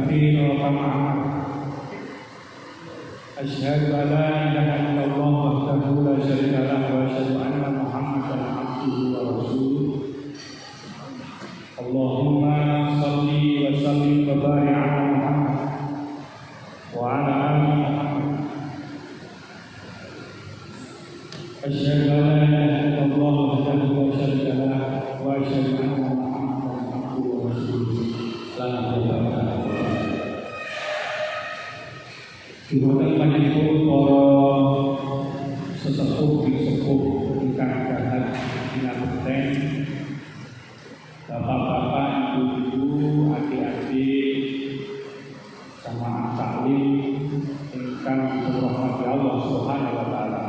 كثيرا كما أمر. أشهد أن لا إله إلا الله وحده لا شريك له وأشهد أن محمدا عبده ورسوله. اللهم صل وسلم وبارك على محمد وعلى آل محمد. أشهد أن لا إله إلا الله وحده لا شريك له وأشهد أن محمدا عبده ورسوله. Dibuatkan panjenengan para sesepuh ingkang dahat pinanganten, bapak-bapak, ibu-ibu, adik-adik, sama taklim ingkang dirahmati Allah Subhanahu wa taala.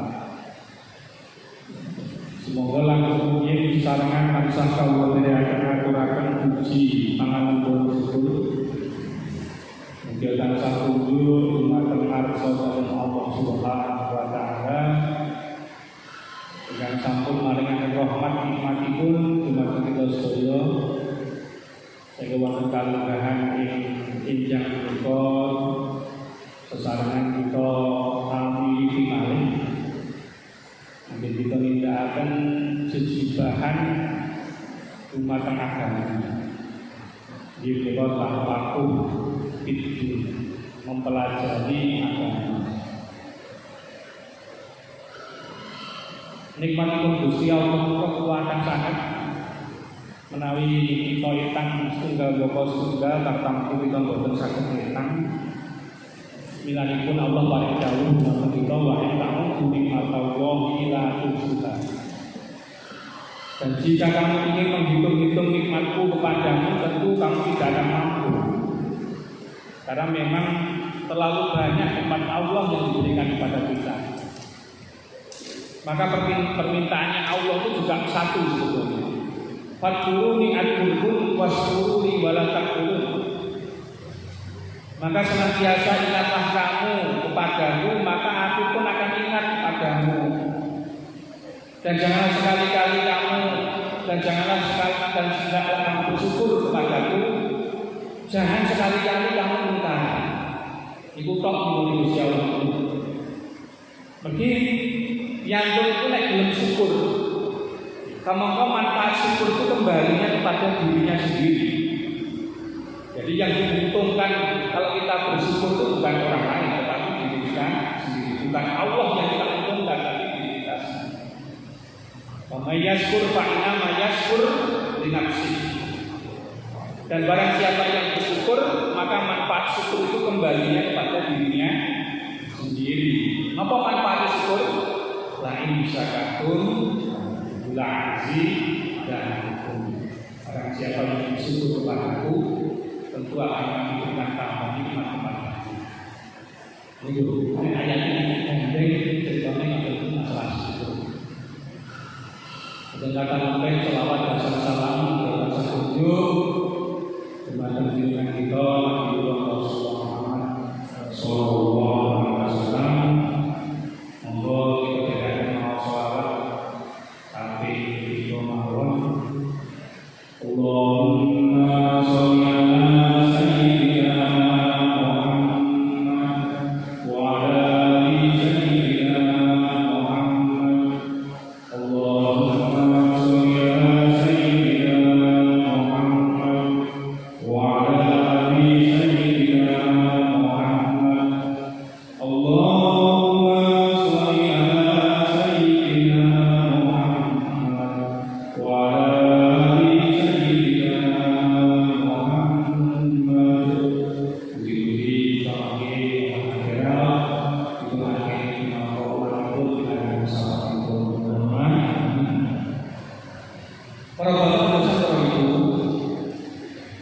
Semoga langkung yen sarangan tansah kawula aturaken puji pangapunten syukur. Mugi tansah kunjul dumateng ngarsa saking Allah Subhanahu wa taala. Ingkang sampun maringaken rahmat nikmatipun dumateng kita sedaya. Sehingga wonten kalunggahan ing enjang punika sesarengan kita sami pinalih. Mungkin kita nindakaken sejibahan dumateng agama. Nggih menika laku itu mempelajari agama. Nikmatipun Gusti Allah kekuatan sangat menawi kita etang setunggal bapa setunggal tartamtu kita boten saged etang. Milanipun Allah paring dawuh dhateng kita wa ta'udzu nikmatallahi la tuhsuha. Dan jika kamu ingin menghitung-hitung nikmatku kepadamu, tentu kamu tidak akan mampu. Karena memang terlalu banyak nikmat Allah yang diberikan kepada kita. Maka permintaannya Allah itu juga satu sebetulnya. Fadkuruni adkurkum waskuruni wala takfurun. Maka senantiasa ingatlah kamu kepadamu, maka aku pun akan ingat kepadamu. Dan janganlah sekali-kali kamu bersyukur kepadaku. Jangan sekali-kali kamu minta. Iku tok muni Gusti Allah. Mergi yang itu nek belum syukur. Kamangka manfaat syukur itu kembalinya kepada dirinya sendiri. Jadi yang diuntungkan kalau kita bersyukur itu bukan orang lain, tetapi diri kita sendiri. Bukan Allah yang kita untungkan, tapi diri kita sendiri. Wa may yashkur fa inna ma yashkur li nafsi. Dan barang siapa yang bersyukur, maka manfaat syukur itu kembalinya kepada dirinya sendiri. Apa manfaat syukur? La in syakatum la azi dan barang siapa yang bersyukur kepadaku, tentu akan kami berikan tambahan nikmat kepadamu. Ini ayat ini pendek ceritanya itu masalah syukur. Dan kata mungkin selawat dan salam kepada setuju dumateng junjungan kita Nabi Rasulullah Muhammad sallallahu alaihi wasallam. Monggo kita dengarkan maos selawat tapi kita mawon. Allahumma sholli ala sayyidina Muhammad wa ala ali sayyidina Muhammad. Allahumma sholli ala sayyidina Muhammad wa ala ali sayyidina Muhammad. Allahumma sholli ala sayyidina Muhammad wa ala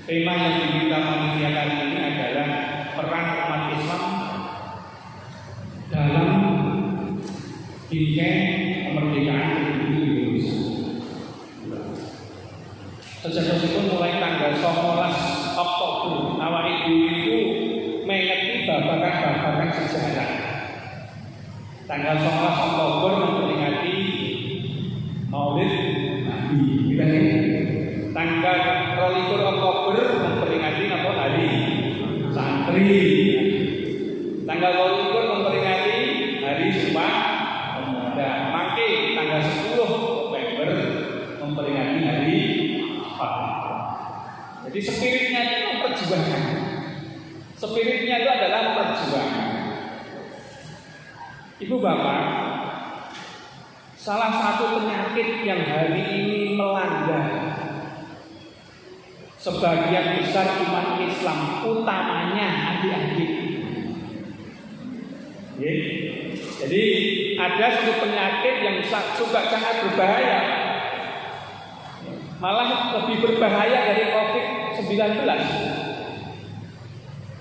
tema yang kita panitia kali ini adalah peran umat Islam dalam bingkai kemerdekaan Republik Indonesia. Sejak mulai tanggal 19 Oktober awal itu mengerti babakan sejarah. Tanggal 19 Oktober memperingati Maulid Nabi. Tanggal 22 Oktober memperingati hari hari. Tanggal 20 memperingati Hari Sumpah Pemuda. Maka tanggal 10 November memperingati Hari Sumpah. Jadi spiritnya itu perjuangan. Spiritnya itu adalah perjuangan. Ibu bapak, salah satu penyakit yang hari ini melanda sebagian besar umat Islam, utamanya adik-adik. Jadi ada satu penyakit yang juga sangat berbahaya, malah lebih berbahaya dari COVID-19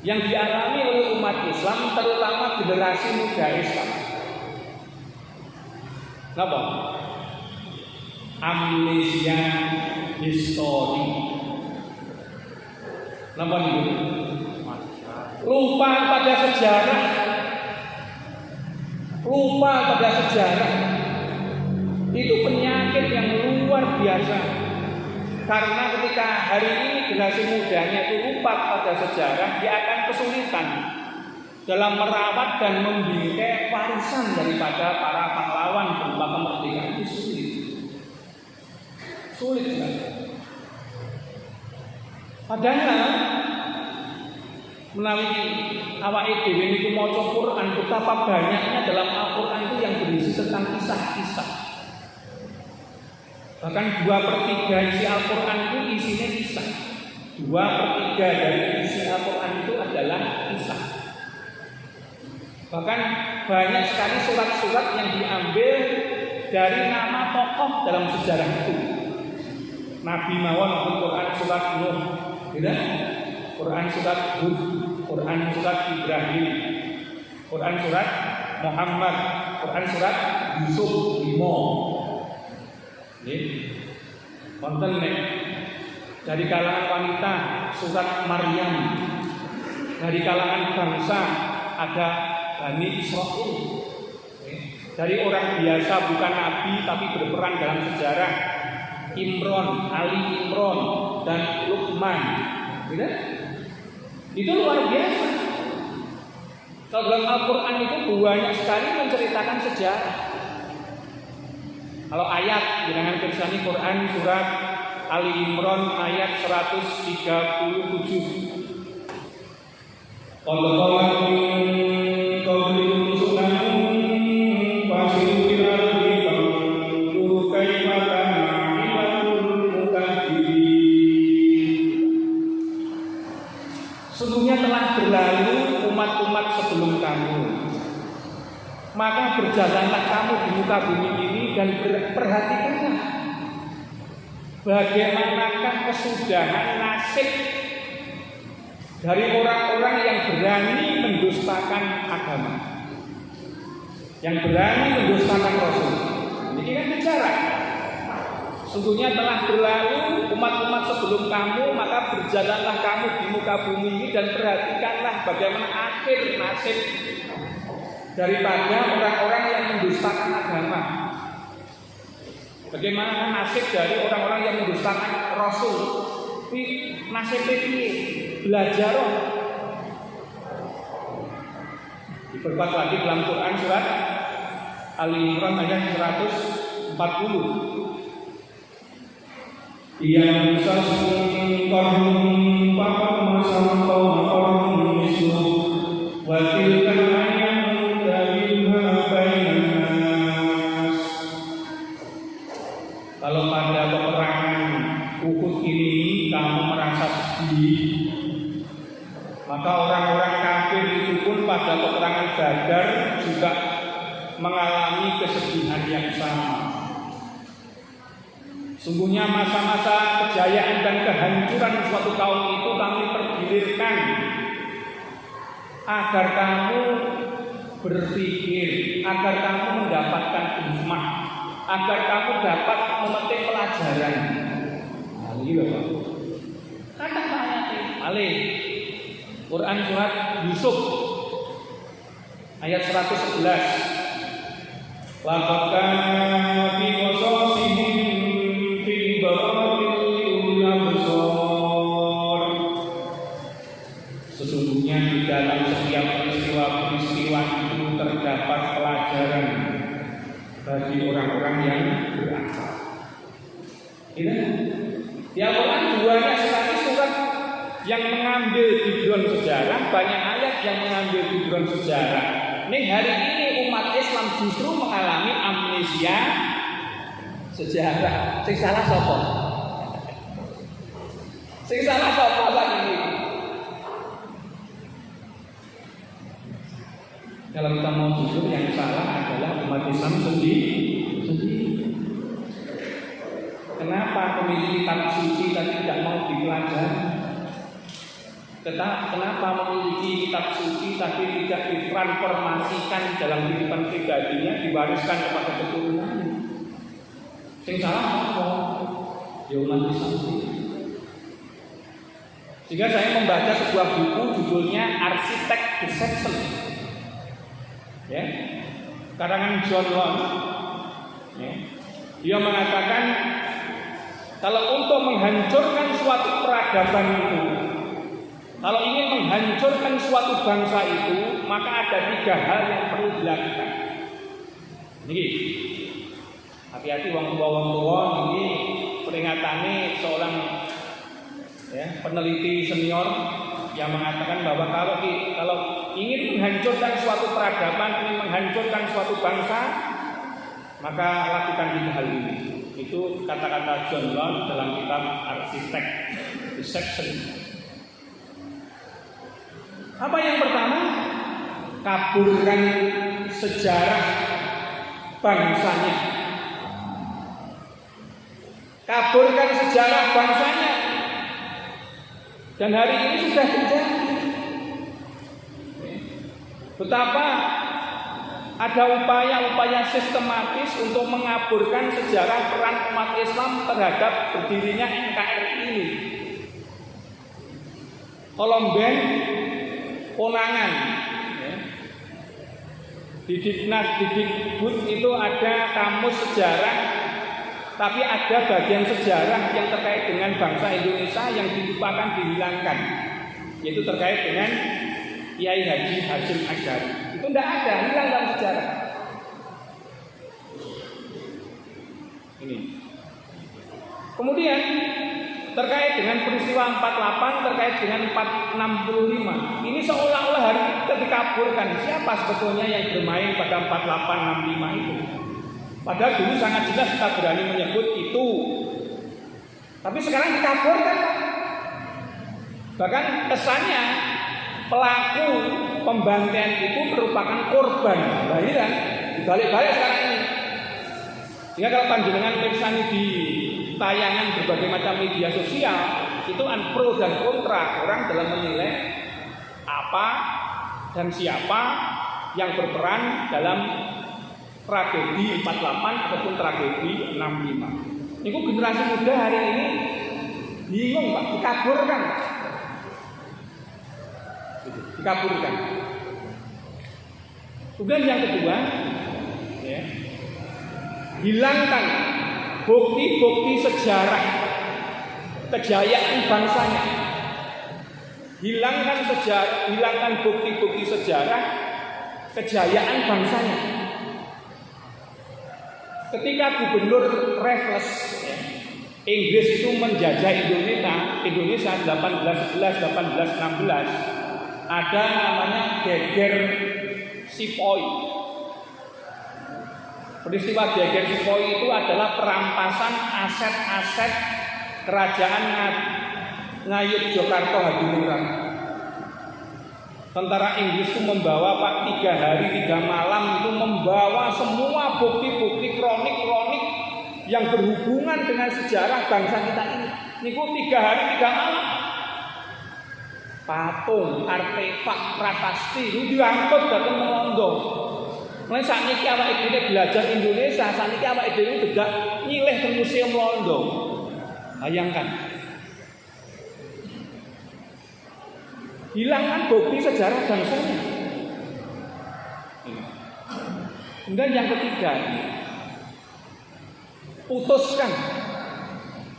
yang dialami oleh umat Islam, terutama generasi muda Islam. Kenapa? Amnesia histori. Kenapa nih? Lupa pada sejarah. Lupa pada sejarah. Itu penyakit yang luar biasa. Karena ketika hari ini generasi mudanya itu lupa pada sejarah, dia akan kesulitan dalam merawat dan membingkai warisan daripada para pahlawan berupa kemerdekaan. Itu sulit sekali. Padahal menawi awake dhewe niku maca Quran, betapa banyaknya dalam Al-Quran itu yang berisi tentang kisah-kisah. Bahkan 2/3 isi Al-Quran itu isinya kisah. 2/3 dari isi Al-Quran itu adalah kisah. Bahkan banyak sekali surat-surat yang diambil dari nama tokoh dalam sejarah itu. Nabi mawon Quran surat Nuh, tidak? Quran surat Hud, Quran surat Ibrahim, Quran surat Muhammad, Quran surat Yusuf 5. Wonten nek dari kalangan wanita surat Maryam, dari kalangan bangsa ada Bani Israil, dari orang biasa bukan nabi tapi berperan dalam sejarah Imron, Ali Imron dan Luqman, gitu? Itu luar biasa. Kalau dalam Al-Quran itu banyak sekali menceritakan sejarah. Kalau ayat dengan kersani Quran surat Ali Imran ayat 137. Sesungguhnya telah berlalu umat-umat sebelum kamu, maka berjalanlah kamu di muka bumi ini dan perhatikanlah bagaimanakah kesudahan nasib dari orang-orang yang berani mendustakan agama, yang berani mendustakan Rasul. Ini kan bicara. Sesungguhnya telah berlalu umat-umat sebelum kamu, maka berjalanlah kamu di muka bumi ini dan perhatikanlah bagaimana akhir nasib daripada orang-orang yang mendustakan agama. Bagaimana nasib dari orang-orang yang mendustakan Rasul? Ini nasibnya ini belajar. Diperkuat lagi dalam Quran surat Ali Imran ayat 140. Yang sasung karun papat masam kau karun mislu wakilkan ayam dari bainas. Kalau pada peperangan Uhud ini kamu merasa sedih, maka orang-orang kafir itu pun pada peperangan Badar juga mengalami kesedihan yang sama. Sungguhnya masa-masa kejayaan dan kehancuran suatu kaum itu kami pergilirkan agar kamu berpikir, agar kamu mendapatkan hikmah, agar kamu dapat memetik pelajaran. Kata ayat alih Quran surat Yusuf ayat 111. Laqad kana fi qasasihim sesungguhnya di bagi orang-orang yang berakal. Ini di Al-Quran banyak sekali surat yang mengambil background sejarah, banyak ayat yang mengambil background sejarah. Ini hari ini umat Islam justru mengalami amnesia sejarah. Sing salah sapa? Sing salah sapa lagi? Kalau kita mau jujur, yang salah adalah umat Islam sendiri. Kenapa pemilik kitab suci tadi tidak mau dipelajari? Kenapa memiliki kitab suci tapi tidak ditransformasikan dalam kehidupan pribadinya, diwariskan kepada keturunan? Sing salah apa? Ya umat Islam. Sehingga saya membaca sebuah buku judulnya Architect Deception, ya, karangan John Locke. Ya. Dia mengatakan kalau untuk menghancurkan suatu peradaban itu, kalau ingin menghancurkan suatu bangsa itu, maka ada 3 hal yang perlu dilakukan. Ini, hati-hati wong tua ini peringatannya seorang peneliti senior yang mengatakan bahwa kalau ingin menghancurkan suatu peradaban, ingin menghancurkan suatu bangsa, maka lakukan 3 hal ini. Itu kata-kata John Locke dalam kitab Architect Deception. Apa yang pertama? Kaburkan sejarah bangsanya. Kaburkan sejarah bangsanya. Dan hari ini sudah terjadi. Betapa ada upaya-upaya sistematis untuk mengaburkan sejarah peran umat Islam terhadap berdirinya NKRI ini. Kolomben Konangan, di Dikbud itu ada kamus sejarah, tapi ada bagian sejarah yang terkait dengan bangsa Indonesia yang dilupakan, dihilangkan, yaitu terkait dengan Kiai Haji Hasyim Asy'ari. Itu tidak ada, hilang dalam sejarah. Ini. Kemudian terkait dengan peristiwa 48, terkait dengan 465. Ini seolah-olah hari kita dikaburkan. Siapa sebetulnya yang bermain pada 4865 itu? Padahal dulu sangat jelas kita berani menyebut itu. Tapi sekarang dikaburkan. Bahkan kesannya pelaku pembantaian itu merupakan korban lahiran. Dibalik-balik sekarang ini. Sehingga kalau panjenengan periksa di tayangan berbagai macam media sosial, itu pro dan kontra orang dalam menilai apa dan siapa yang berperan dalam tragedi 48 ataupun tragedi 65. Ini generasi muda hari ini bingung Pak, dikaburkan. Dikaburkan. Kemudian yang kedua, ya, hilangkan bukti-bukti sejarah kejayaan bangsanya. Hilangkan bukti-bukti sejarah kejayaan bangsanya. Ketika Gubernur Raffles Inggris itu menjajah Indonesia 1811-1816, ada namanya geger Sepoy. Peristiwa geger Sepoy itu adalah perampasan aset-aset kerajaan Ngayogyakarta Hadiningrat. Tentara Inggris itu membawa 3 hari 3 malam itu membawa semua bukti-bukti kronik-kronik yang berhubungan dengan sejarah bangsa kita ini. Niku 3 hari 3 malam. Patung, artefak, prasasti itu diangkut datang ke London. Mulai saat ini awake dhewe belajar Indonesia, saat ini awake dhewe tidak nyilih ke Museum London. Bayangkan. Hilangkan bukti sejarah bangsanya. Kemudian yang ketiga,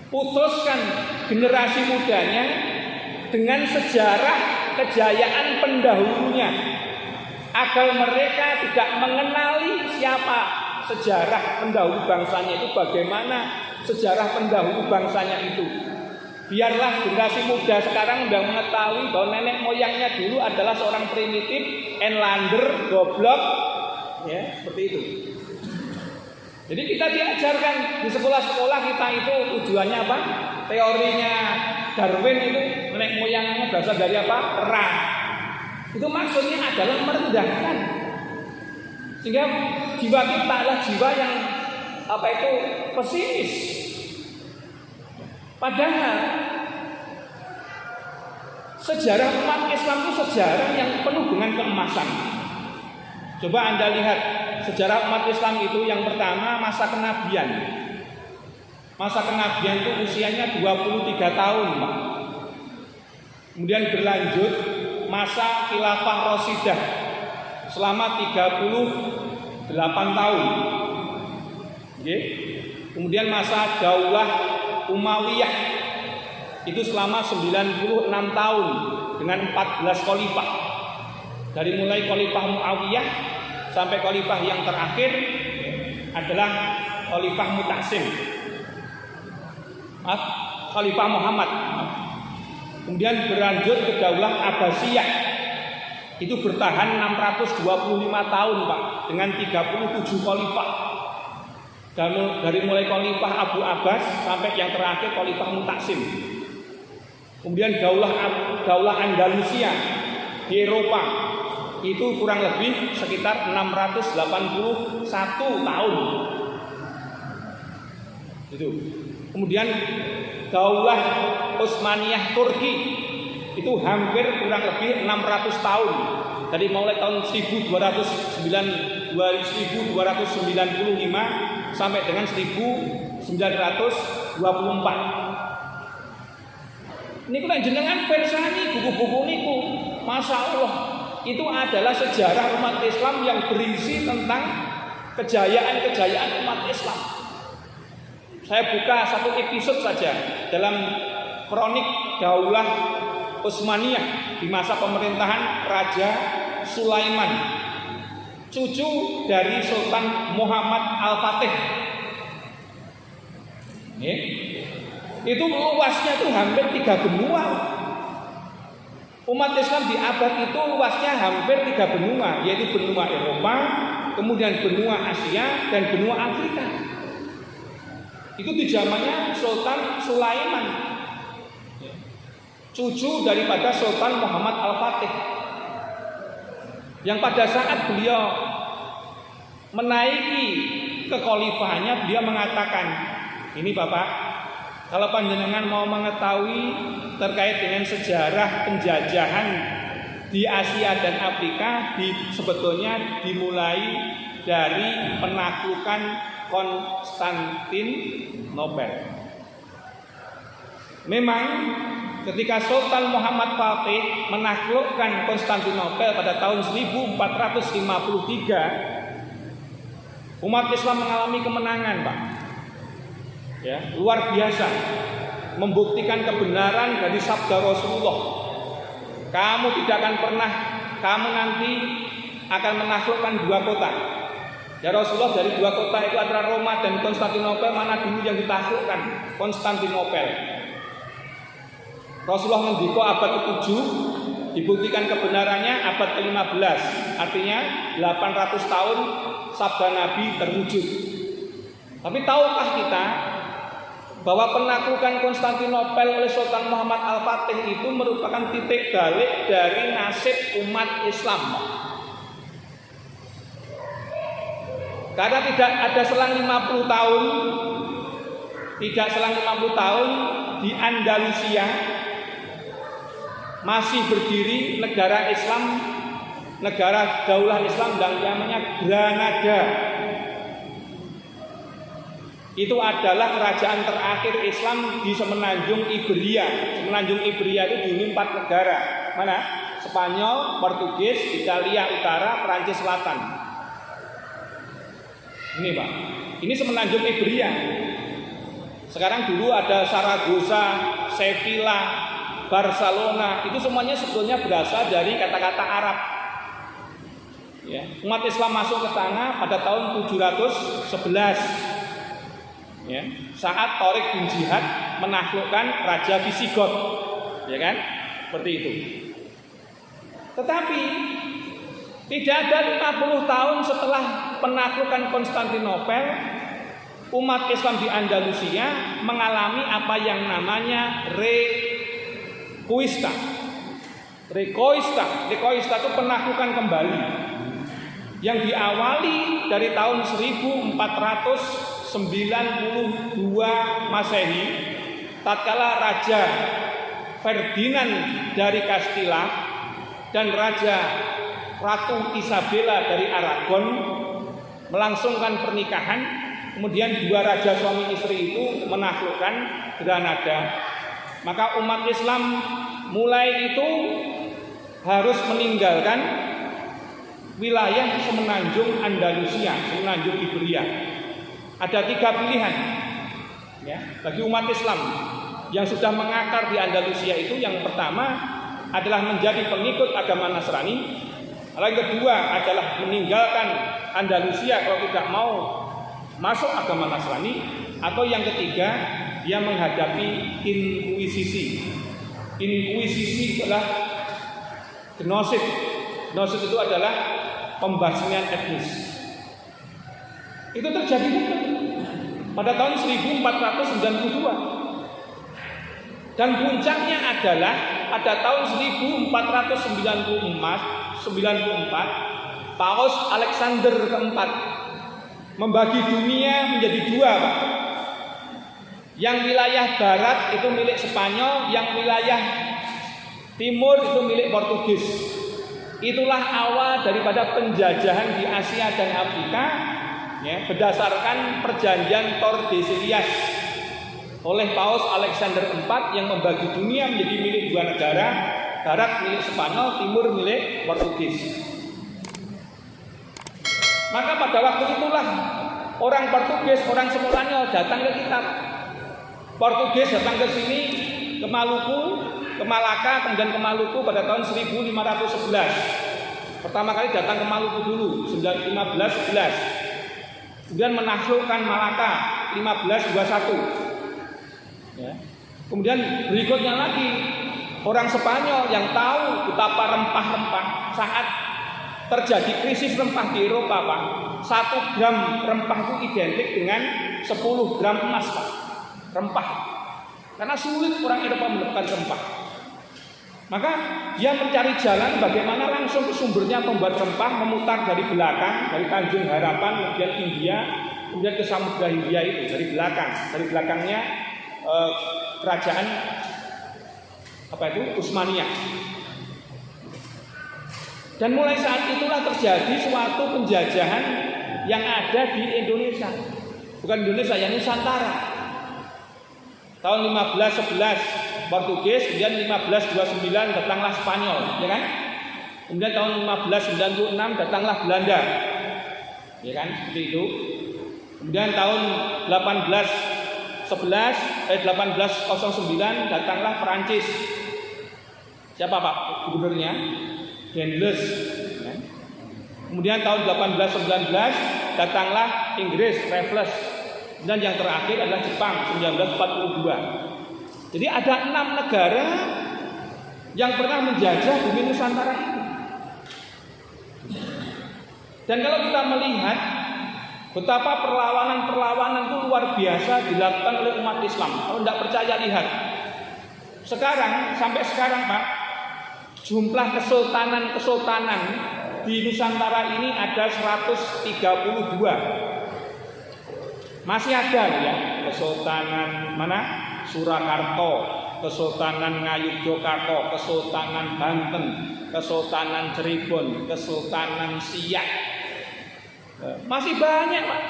putuskan generasi mudanya dengan sejarah kejayaan pendahulunya, agar mereka tidak mengenali siapa sejarah pendahulu bangsanya itu, bagaimana sejarah pendahulu bangsanya itu. Biarlah generasi muda sekarang udah mengetahui bahwa nenek moyangnya dulu adalah seorang primitif, enlander, goblok, ya seperti itu. Jadi kita diajarkan di sekolah-sekolah kita itu tujuannya apa? Teorinya Darwin itu nenek moyangnya berasal dari apa? Ra. Itu maksudnya adalah merendahkan. Sehingga jiwa kita adalah jiwa yang apa itu pesimis. Padahal sejarah umat Islam itu sejarah yang penuh dengan keemasan. Coba Anda lihat sejarah umat Islam itu, yang pertama masa kenabian. Masa kenabian itu usianya 23 tahun, Pak. Kemudian berlanjut masa khilafah Rasidah selama 38 tahun. Oke. Kemudian masa Daulah Umayyah itu selama 96 tahun dengan 14 khalifah. Dari mulai khalifah Muawiyah sampai khalifah yang terakhir adalah khalifah Mutasim. Khalifah Muhammad. Kemudian berlanjut ke Daulah Abbasiyah. Itu bertahan 625 tahun, Pak, dengan 37 khalifah. Dari mulai khalifah Abu Abbas sampai yang terakhir khalifah Mutasim. Kemudian Daulah Andalusia di Eropa itu kurang lebih sekitar 681 tahun. Itu. Kemudian Daulah Utsmaniyah Turki itu hampir kurang lebih 600 tahun. Dari mulai tahun 1295 sampai dengan 1924. Ini kan jenengan persani buku-buku niku, Masya Allah, itu adalah sejarah umat Islam yang berisi tentang kejayaan-kejayaan umat Islam. Saya buka satu episode saja dalam kronik Daulah Utsmaniyah di masa pemerintahan Raja Sulaiman, cucu dari Sultan Muhammad Al-Fatih. Itu luasnya itu hampir 3 benua. Umat Islam di abad itu luasnya hampir 3 benua, yaitu benua Eropa, kemudian benua Asia, dan benua Afrika. Itu di zamannya Sultan Sulaiman, cucu daripada Sultan Muhammad Al-Fatih, yang pada saat beliau menaiki kekhalifahannya, beliau mengatakan, ini Bapak, kalau panjenengan mau mengetahui terkait dengan sejarah penjajahan di Asia dan Afrika, sebetulnya dimulai dari penaklukan Konstantinopel. Memang ketika Sultan Muhammad Fatih menaklukkan Konstantinopel pada tahun 1453, umat Islam mengalami kemenangan, Pak. Ya, luar biasa, membuktikan kebenaran dari sabda Rasulullah. Kamu tidak akan pernah, kamu nanti akan menaklukkan 2 kota. Ya Rasulullah, dari 2 kota itu antara Roma dan Konstantinopel, mana dulu yang ditaklukkan? Konstantinopel. Rasulullah ngendika abad ke-7, dibuktikan kebenarannya abad ke-15. Artinya 800 tahun sabda Nabi terwujud. Tapi tahukah kita bahwa penaklukan Konstantinopel oleh Sultan Muhammad Al-Fatih itu merupakan titik balik dari nasib umat Islam. Karena tidak ada selang 50 tahun, di Andalusia masih berdiri negara Islam, negara Daulah Islam yang namanya Granada. Itu adalah kerajaan terakhir Islam di Semenanjung Iberia. Semenanjung Iberia itu dihuni 4 negara. Mana? Spanyol, Portugis, Italia Utara, Perancis Selatan. Ini Pak, ini Semenanjung Iberia. Sekarang dulu ada Saragossa, Sevilla, Barcelona. Itu semuanya sebetulnya berasal dari kata-kata Arab. Ya, umat Islam masuk ke tanah pada tahun 711. Ya, saat Torik bin Jihad menaklukkan Raja Visigot, ya kan? Seperti itu. Tetapi tidak ada 50 tahun setelah penaklukan Konstantinopel, umat Islam di Andalusia mengalami apa yang namanya Reconquista. Reconquista itu penaklukan kembali yang diawali dari tahun 1492 Masehi, tatkala Raja Ferdinand dari Castilla dan Ratu Isabella dari Aragon melangsungkan pernikahan. Kemudian dua raja suami istri itu menaklukkan Granada. Maka umat Islam mulai itu harus meninggalkan wilayah semenanjung Andalusia, semenanjung Iberia. Ada 3 pilihan ya, bagi umat Islam yang sudah mengakar di Andalusia itu. Yang pertama adalah menjadi pengikut agama Nasrani. Yang kedua adalah meninggalkan Andalusia kalau tidak mau masuk agama Nasrani. Atau yang ketiga, dia menghadapi inkuisisi. Inkuisisi adalah genosid. Genosid itu adalah pembasmian etnis. Itu terjadi pada tahun 1492. Dan puncaknya adalah pada tahun 1494 Paus Alexander keempat membagi dunia menjadi 2, Pak. Yang wilayah barat itu milik Spanyol, yang wilayah timur itu milik Portugis. Itulah awal daripada penjajahan di Asia dan Afrika ya, berdasarkan perjanjian Tordesillas oleh Paus Alexander IV yang membagi dunia menjadi milik 2 negara, barat milik Spanyol, timur milik Portugis. Maka pada waktu itulah orang Portugis, orang Spanyol datang ke kita. Portugis datang ke sini, ke Maluku, ke Malaka, kemudian ke Maluku pada tahun 1511. Pertama kali datang ke Maluku dulu, 1511. Kemudian menaklukkan Malaka 1521. Ya. Kemudian berikutnya lagi orang Spanyol yang tahu betapa rempah-rempah saat terjadi krisis rempah di Eropa, Pak. 1 gram rempah itu identik dengan 10 gram emas, Pak. Rempah. Karena sulit orang Eropa mendapatkan rempah. Maka dia mencari jalan bagaimana langsung ke sumbernya membuat rempah, memutar dari belakang, dari Tanjung Harapan, kemudian India, kemudian ke Samudra Hindia itu dari belakang. Dari belakangnya kerajaan Utsmaniyah. Dan mulai saat itulah terjadi suatu penjajahan yang ada di Indonesia. Bukan Indonesia, yang Nusantara. Tahun 1511 Portugis, kemudian 1529 datanglah Spanyol, ya kan? Kemudian tahun 1596 datanglah Belanda. Ya kan? Seperti itu. Kemudian tahun 1809 datanglah Perancis. Siapa, Pak? Gubernurnya? Denles. Ya. Kemudian tahun 1819 datanglah Inggris, Raffles. Dan yang terakhir adalah Jepang 1942. Jadi ada 6 negara yang pernah menjajah bumi Nusantara ini. Dan kalau kita melihat betapa perlawanan-perlawanan itu luar biasa dilakukan oleh umat Islam. Kalau tidak percaya lihat. Sekarang sampai sekarang, Pak, jumlah kesultanan di Nusantara ini ada 132. Masih ada ya, Kesultanan mana? Surakarta, Kesultanan Ngayogyakarta, Kesultanan Banten, Kesultanan Cirebon, Kesultanan Siak. Masih banyak, Pak.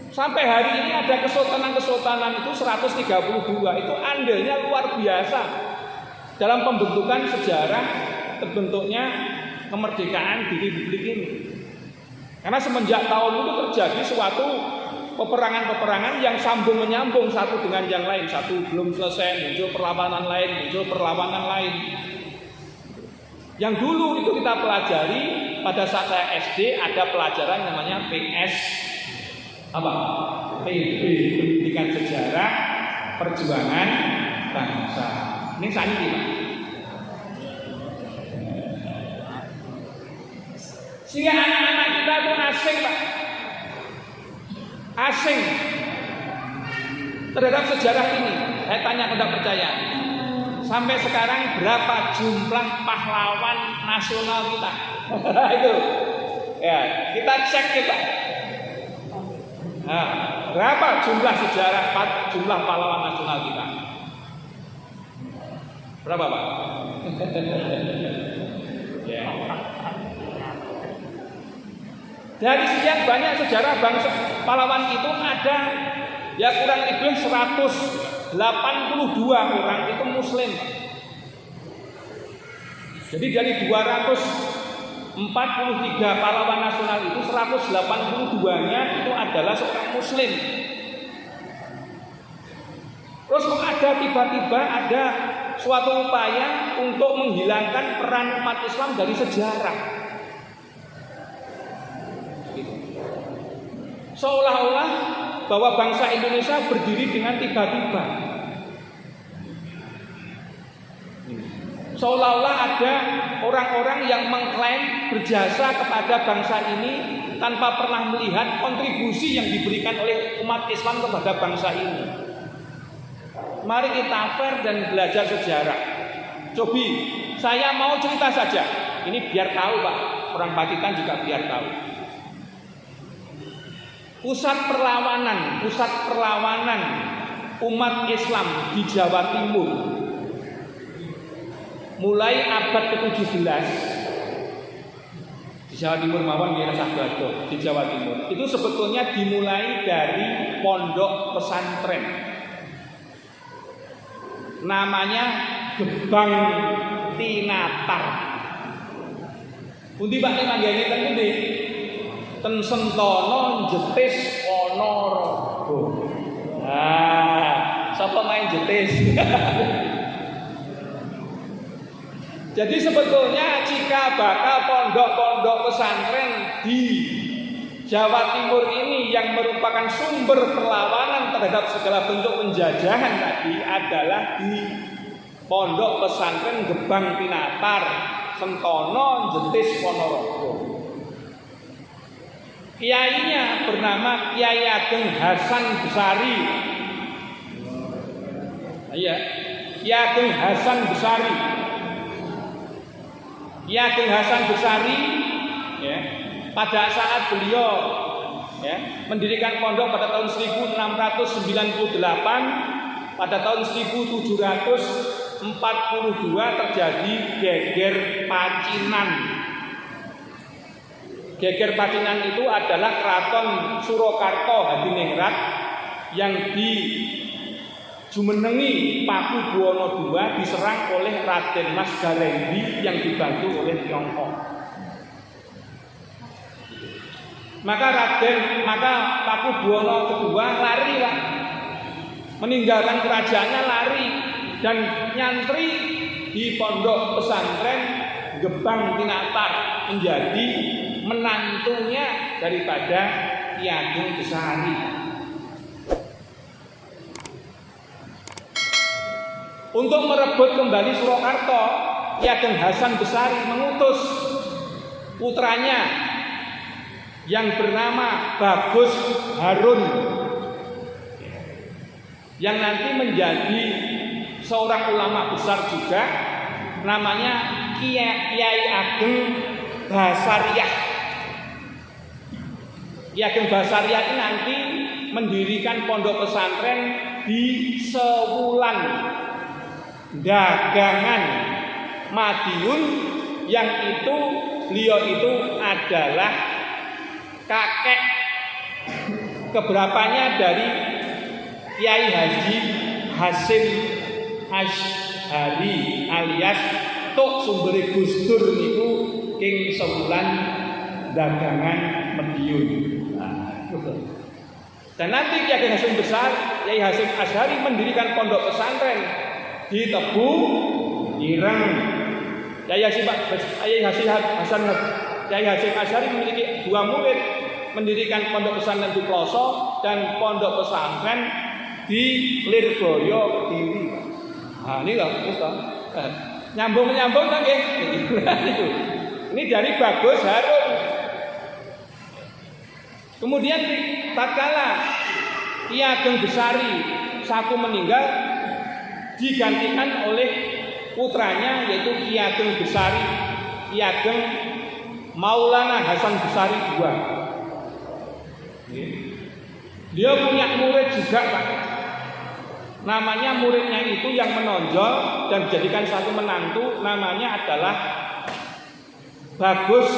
Sampai hari ini ada kesultanan-kesultanan itu 132. Itu andilnya luar biasa dalam pembentukan sejarah terbentuknya kemerdekaan di Republik ini. Karena semenjak tahun itu terjadi suatu peperangan-peperangan yang sambung menyambung satu dengan yang lain. Satu belum selesai, muncul perlawanan lain, muncul perlawanan lain. Yang dulu itu kita pelajari pada saat saya SD ada pelajaran namanya PS apa? PB, Pendidikan Sejarah Perjuangan Bangsa. Ini saat ini, Pak. Sehingga anak-anak kita itu asing, Pak. Asing terhadap sejarah ini. Saya tanya, tidak percaya. Sampai sekarang berapa jumlah pahlawan nasional kita? Itu. Ya, kita cek kita. Nah, berapa jumlah sejarah, jumlah pahlawan nasional kita? Berapa, Pak? Ya. Dari sekian banyak sejarah bangsa pahlawan itu ada ya kurang lebih 182 orang itu Muslim. Jadi dari 243 pahlawan nasional itu 182-nya itu adalah seorang Muslim. Terus ada tiba-tiba ada suatu upaya untuk menghilangkan peran umat Islam dari sejarah. Seolah-olah bahwa bangsa Indonesia berdiri dengan tiba-tiba. Seolah-olah ada orang-orang yang mengklaim berjasa kepada bangsa ini tanpa pernah melihat kontribusi yang diberikan oleh umat Islam kepada bangsa ini. Mari kita fair dan belajar sejarah. Cobi, saya mau cerita saja. Ini biar tahu, Pak. Orang Pacitan juga biar tahu. Pusat perlawanan umat Islam di Jawa Timur mulai abad ke-17 di Jawa Timur mawon daerah Sagrado di Jawa Timur itu sebetulnya dimulai dari pondok pesantren namanya Gebang Tinatar. Pundi Pak manggane ten pundi? Ten Sentono Jetis Ponorogo. Nah, sapa main jetis? Jadi sebetulnya jika bakal pondok-pondok pesantren di Jawa Timur ini yang merupakan sumber perlawanan terhadap segala bentuk penjajahan tadi adalah di pondok pesantren Gebang Tinatar, Sentono Jetis Ponorogo. Kiainya bernama Kiai Ageng Hasan Besari. Iya, Kiai Ageng Hasan Besari. Kiai Ageng Hasan Besari, ya, pada saat beliau ya, mendirikan pondok pada tahun 1698, pada tahun 1742 terjadi geger Pacinan. Geger Pacinan itu adalah keraton Surakarta Hadiningrat yang dijumenengi Pakubuwono II diserang oleh Raden Mas Garendi yang dibantu oleh Tiongkok. Maka Pakubuwono II lari, Pak. Meninggalkan kerajaannya lari dan nyantri di pondok pesantren Gebang Tinatar menjadi menantunya daripada Ki Ageng Besari. Untuk merebut kembali Surakarta, Ki Ageng Hasan Besari mengutus putranya yang bernama Bagus Harun yang nanti menjadi seorang ulama besar juga, namanya Kiai Ageng Basariah. Ki Ageng Basariah ini nanti mendirikan pondok pesantren di Sewulan Dagangan Madiun yang itu beliau itu adalah kakek keberapanya dari Kiai Haji Hasim Asy'ari alias Tok Sumbere Gus Dur niku King Sewulan Dagangan Madiun. Dan nanti Kiai Ageng Hasim Besar, Kiai Hasim Asy'ari mendirikan pondok pesantren di Tebu Ireng Kiai Hasyim Asy'ari memiliki 2 murid, mendirikan pondok pesantren di Ploso dan pondok pesantren di Lirboyo Kediri. Nah, ini loh, nyambung kan nggih. Ini dari Bagus Harun. Kemudian tatkala Ki Ageng Besari Saku meninggal, digantikan oleh putranya yaitu Ki Ageng Besari, Ki Ageng Maulana Hasan Besari II. Dia punya murid juga, Pak. Namanya muridnya itu yang menonjol dan dijadikan satu menantu, namanya adalah Bagus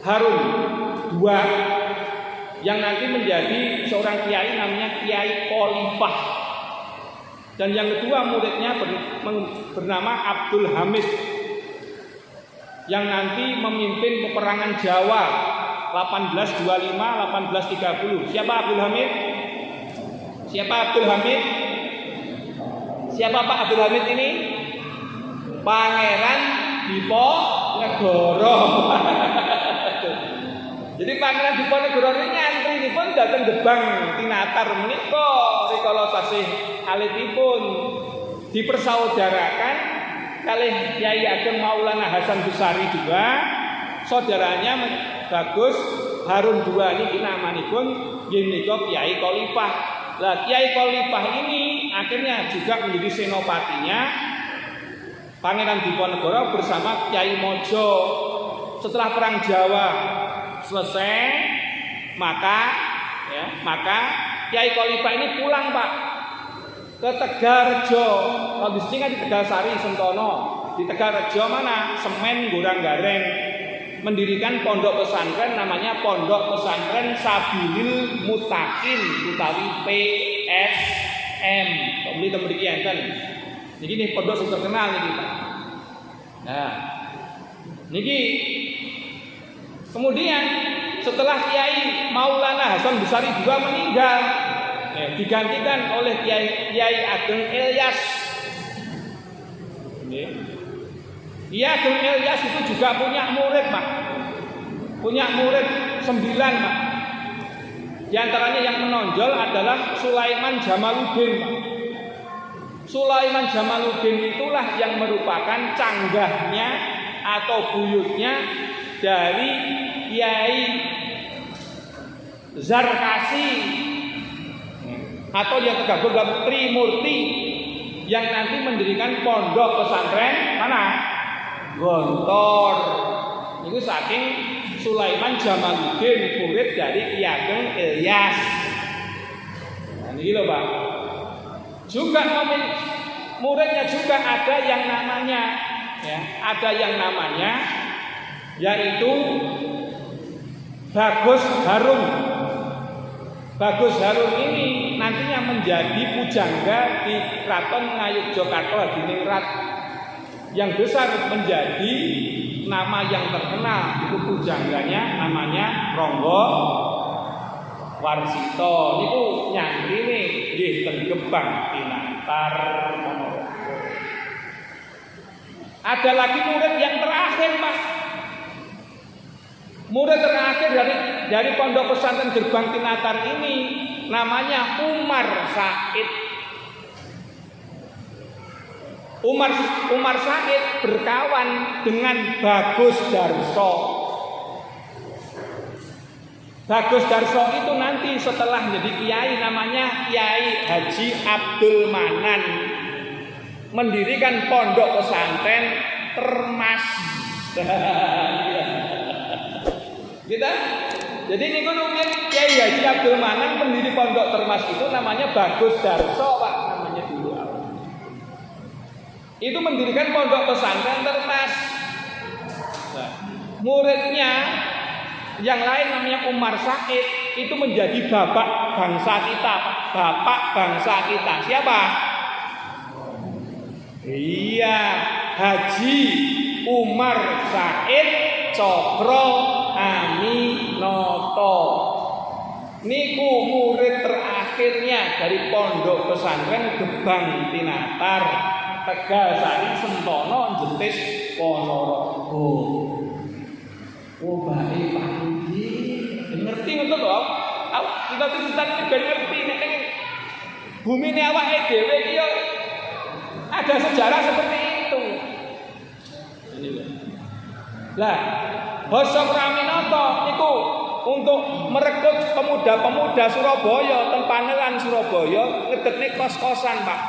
Harun II, yang nanti menjadi seorang kiai namanya Kiai Khalifah. Dan yang kedua muridnya bernama Abdul Hamid, yang nanti memimpin peperangan Jawa 1825-1830. Siapa Abdul Hamid? Siapa Pak Abdul Hamid ini? Pangeran Diponegoro. Jadi Pangeran Diponegoro ini ngantri pun datang Gebang Tinatar menika rikala tasih alitipun dipersaudarakan kalih Kyai Ageng Maulana Hasan Besari juga, saudaranya Bagus Harun II niki namanipun nggih menika Kiai Khalifah. Lah Kiai Khalifah ini akhirnya juga menjadi senopatinya Pangeran Diponegoro bersama Kiai Mojo. Setelah perang Jawa selesai, maka Kiai Khalifah ini pulang, Pak, ke Tegalrejo. Kalau di sini kan di Tegalsari Sentono, di Tegalrejo mana? Semen Gorang Gareng, mendirikan pondok pesantren namanya Pondok Pesantren Sabilil Mutakin utawi PSM. Kok beli temriki enten. Niki pondok sing terkenal niki, Pak. Nah, niki kemudian setelah Kiai Maulana Hasan Besari juga meninggal, digantikan oleh Kiai Ageng Ilyas. Kiai Ageng Ilyas itu juga punya murid, Pak. Punya murid 9, Pak. Di antaranya yang menonjol adalah Sulaiman Jamaluddin, Pak. Sulaiman Jamaluddin itulah yang merupakan canggahnya atau buyutnya dari Kiai Zarkasi atau yang tergabung dalam Trimurti yang nanti mendirikan pondok pesantren mana? Gontor. Itu saking Sulaiman Jamaluddin, murid dari Ki Ageng Ilyas. Nah, ini loh, Pak. Juga muridnya juga ada yang namanya yaitu Bagus Harun. Bagus Harun ini nantinya menjadi pujangga di Keraton Ngayogyakarta Hadiningrat. Yang besar menjadi nama yang terkenal itu pujangganya namanya Ronggo Warsito. Niku nyangrine nggih ten Gebang Tinatar. Ada lagi murid yang terakhir, Mas. Murid terakhir dari pondok pesantren Gerbang Tinatar ini namanya Umar Said. Umar Said berkawan dengan Bagus Darso. Bagus Darso itu nanti setelah menjadi kiai namanya Kiai Haji Abdul Manan, mendirikan pondok pesantren Termas. Gitu. Jadi ini kan Kiai Haji Abdul Manan pendiri pondok Termas itu namanya Bagus Darso, Pak, namanya dulu. Itu mendirikan pondok pesantren Termas. Nah, muridnya yang lain namanya Umar Said itu menjadi bapak bangsa kita, Pak. Bapak bangsa kita. Siapa? Iya, Haji Umar Said Cokro Aminoto. Niku murid terakhirnya dari pondok pesantren Gebang Tinatar. Tegalsari Sentono Jetis Ponorogo. Oh bae Pak Budi. Ngerti ngoten lho. Kita tulisan ben ngerti nek bumi ini awake dhewe iki yo ada sejarah seperti itu. Lah, Basa Praminoto niku untuk merekrut pemuda-pemuda Surabaya, tempanelan Surabaya ngedekne kos-kosan, Pak.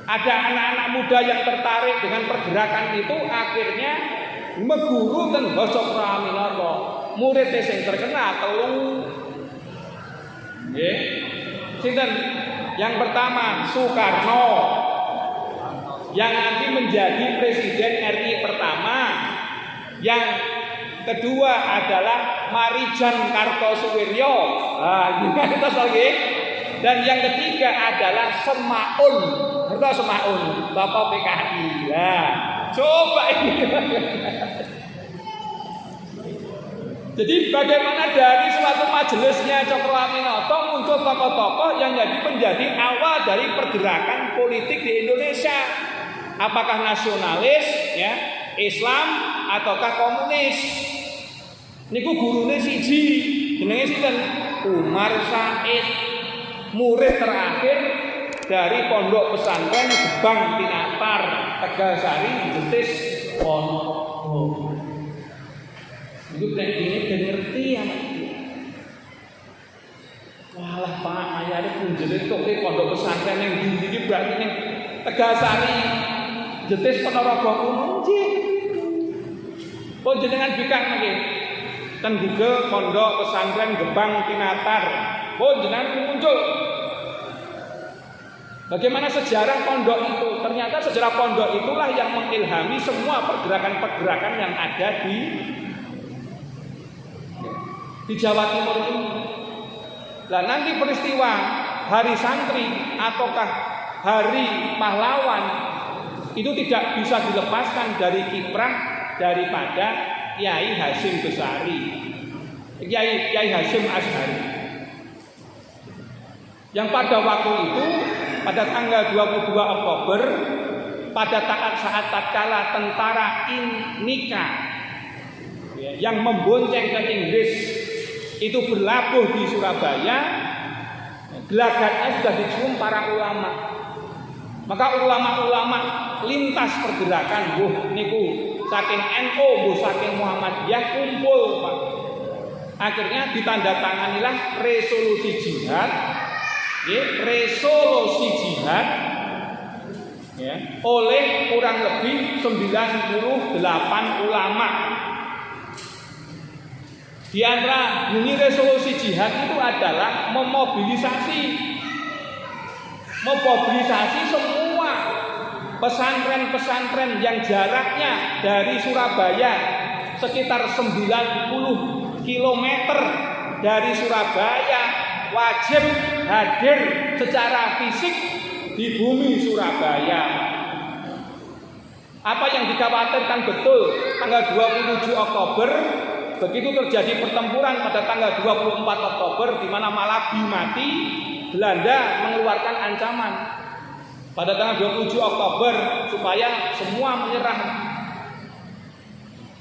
Ada anak-anak muda yang tertarik dengan pergerakan itu, akhirnya meguru ten Basa Praminoto. Murid sing terkenal telu. Nggih. Sinten? Yang pertama Soekarno, yang nanti menjadi Presiden RI pertama. Yang kedua adalah Marijan Kartosuwiryo. Gimana itu lagi? Dan yang ketiga adalah Semaun. Ngerti Semaun, Bapak PKI. Nah, coba ini. Jadi bagaimana dari suatu majelisnya Cokroaminoto muncul tokoh-tokoh yang menjadi awal dari pergerakan politik di Indonesia. Apakah nasionalis, ya, Islam, ataukah komunis? Niku gurune siji, jenenge sinten? Umar Said, murid terakhir dari Pondok Pesantren Gebang Tinatar, Tegalsari, Jetis Ponorogo. Itu kayak gini dan ngerti ya. Walah Pak, ayahnya pun jadi toke Pondok Pesantren yang gini berarti nih Tegalsari, Jetis Ponorogo nggih. Pun jenengan bikang nggih. Ten Google Pondok Pesantren Gebang Tinatar. Pun jenengan muncul. Bagaimana sejarah pondok itu? Ternyata sejarah pondok itulah yang mengilhami semua pergerakan-pergerakan yang ada di Jawa Timur ini. Nah, nanti peristiwa Hari Santri ataukah Hari Pahlawan itu tidak bisa dilepaskan dari kiprah daripada Kiai Hasyim Besari, Kiai Hasyim Asy'ari, yang pada waktu itu pada tanggal 22 Oktober pada saat tatkala tentara Innika yang membonceng ke Inggris itu berlabuh di Surabaya, gelagatnya sudah dicium para ulama. Maka ulama-ulama lintas pergerakan, niku saking NU, saking Muhammadiyah kumpul, Pak. Akhirnya ditandatanganilah resolusi jihad, oleh kurang lebih 98 ulama. Di antara bunyi resolusi jihad itu adalah memobilisasi semua pesantren-pesantren yang jaraknya dari Surabaya sekitar 90 km dari Surabaya wajib hadir secara fisik di bumi Surabaya. Apa yang dikhawatirkan betul tanggal 27 Oktober begitu terjadi pertempuran pada tanggal 24 Oktober di mana Malabi mati, Belanda mengeluarkan ancaman pada tanggal 27 Oktober supaya semua menyerah.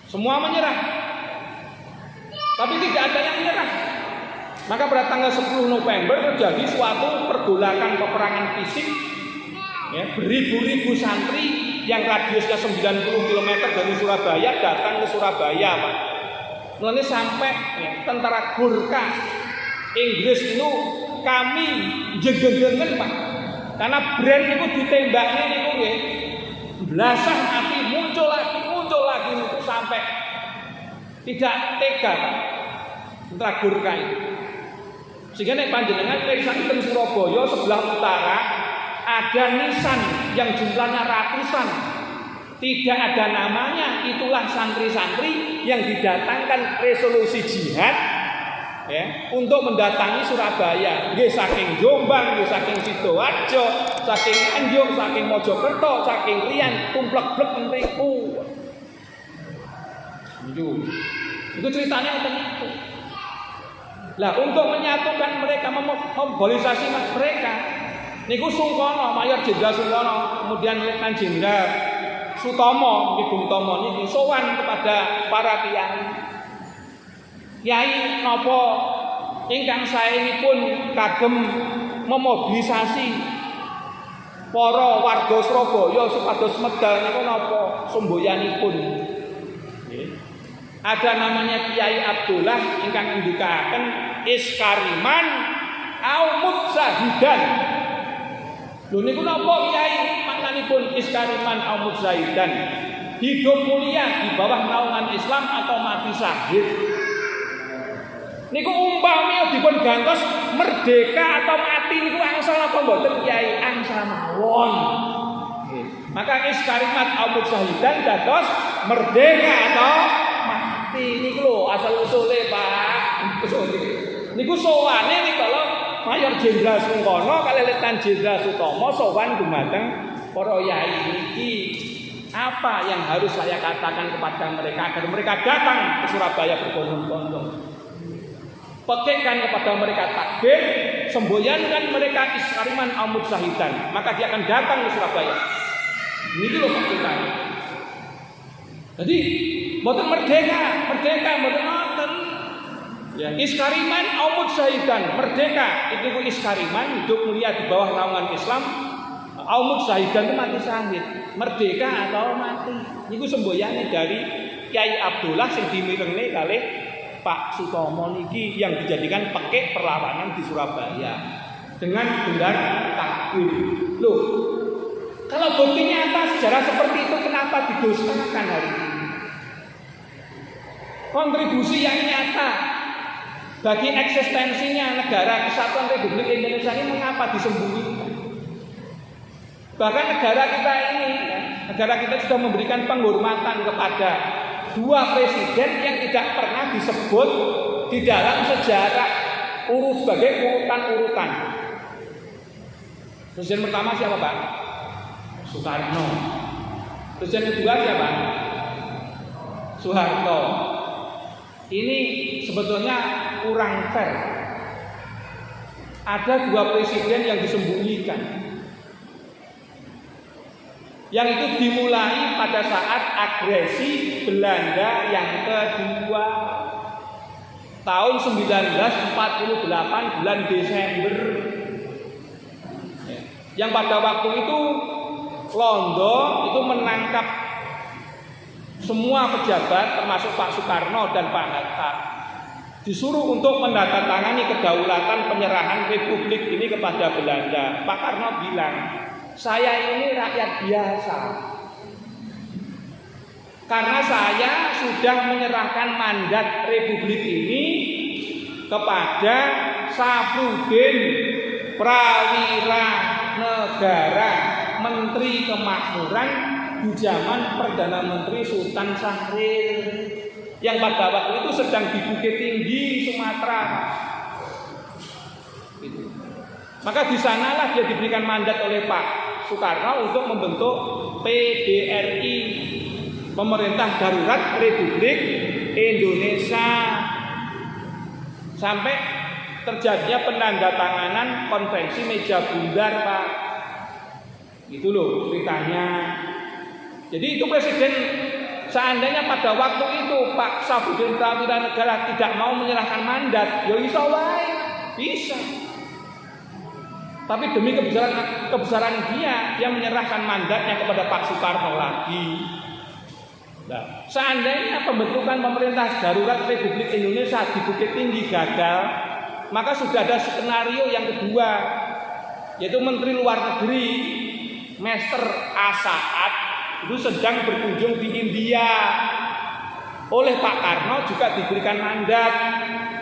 Semua menyerah. Tapi tidak ada yang menyerah. Maka pada tanggal 10 November terjadi suatu pergolakan peperangan fisik, beribu-ribu santri yang radiusnya 90 km dari Surabaya datang ke Surabaya, Pak. Mulanya sampai tentara Gurkha Inggris itu kami jenggengen, Pak. Karena brand itu ditembaknya itu belasan mati muncul lagi itu sampai tidak tega, Pak. Tentara Gurkha itu. Sehingga nek panjenengan lihat di Surabaya sebelah utara ada nisan yang jumlahnya ratusan, tidak ada namanya, itulah santri-santri yang didatangkan resolusi jihad untuk mendatangi Surabaya. Nggih saking Jombang, nggih saking Sidoarjo, saking Anjung, saking Mojokerto, saking Rian, tumplek-plek mriku. Itu ceritanya itu. Lah untuk menyatukan mereka, memobilisasi mereka, Niku Sungkono, Mayor Jenderal Sungkono, kemudian Letnan Jenderal Sutomo, Bung Tomo niki sowan kepada para kiai. Kiai napa ingkang saenipun kagem memobilisasi para warga Surabaya supados medal niku napa semboyanipun. Ada namanya Kiai Abdullah ingkang ngendikaken iskariman au mutsahidan. Lho niku napa Kiai maknanipun iskariman au mutsahidan? Hidup mulia di bawah naungan Islam atau mati syahid. Niku umpami dipun gantos merdeka atau mati niku angsal apa mboten Kiai? Angsal mawon. Maka iskarimat au mutsahidan dados merdeka atau mati niku lho asal usule Pak. Niku sowane niku kalau Mayor Jenderal Sungkono kali Letnan Jenderal Sutomo sowan dumateng para yai iki. Apa yang harus saya katakan kepada mereka agar mereka datang ke Surabaya berbondong-bondong? Pekekkan kepada mereka takbir, semboyankan mereka iskariman au mutsahidan, maka dia akan datang ke Surabaya. Ini loh kita. Jadi mboten merdeka mboten ngoten. Ya, iskariman au mutsahidan, merdeka itu iskariman hidup mulia di bawah naungan Islam. Au mutsahidan itu mati syahid, merdeka atau mati. Niku semboyane dari Kiai Abdullah sing dimirenge kalih Pak Sutomo niki yang dijadikan pekek perlawanan di Surabaya dengan gelar takbir. Loh, kalau bukti nyata sejarah seperti itu kenapa didustakan hari ini? Kontribusi yang nyata bagi eksistensinya negara kesatuan Republik Indonesia ini mengapa disembunyikan? Bahkan negara kita ini, negara kita sudah memberikan penghormatan kepada dua presiden yang tidak pernah disebut di dalam sejarah sebagai urutan-urutan. Presiden pertama siapa Pak? Soekarno. Presiden kedua siapa? Soeharto. Ini sebetulnya kurang fair. Ada dua presiden yang disembunyikan. Yang itu dimulai pada saat agresi Belanda yang kedua tahun 1948 bulan Desember. Yang pada waktu itu Londo itu menangkap semua pejabat termasuk Pak Soekarno dan Pak Hatta. Disuruh untuk menandatangani kedaulatan penyerahan republik ini kepada Belanda. Pak Karno bilang, saya ini rakyat biasa. Karena saya sudah menyerahkan mandat republik ini kepada Safrudin Prawira Negara, Menteri Kemakmuran di zaman Perdana Menteri Sultan Syahrir yang pada waktu itu sedang di Bukit Tinggi, Sumatera. Maka di sanalah dia diberikan mandat oleh Pak Soekarno untuk membentuk PDRI, Pemerintah Darurat Republik Indonesia, sampai terjadinya penandatanganan konvensi meja bundar Pak. Itu loh ceritanya. Jadi itu presiden seandainya pada waktu itu Pak Safrudin Prawira Negara tidak mau menyerahkan mandat, ya iso wae, bisa. Tapi demi kebesaran dia menyerahkan mandatnya kepada Pak Soekarno lagi. Nah, seandainya pembentukan pemerintah darurat Republik Indonesia di Bukit Tinggi gagal, maka sudah ada skenario yang kedua, yaitu Menteri Luar Negeri Mr. Asaad itu sedang berkunjung di India. Oleh Pak Karno juga diberikan mandat.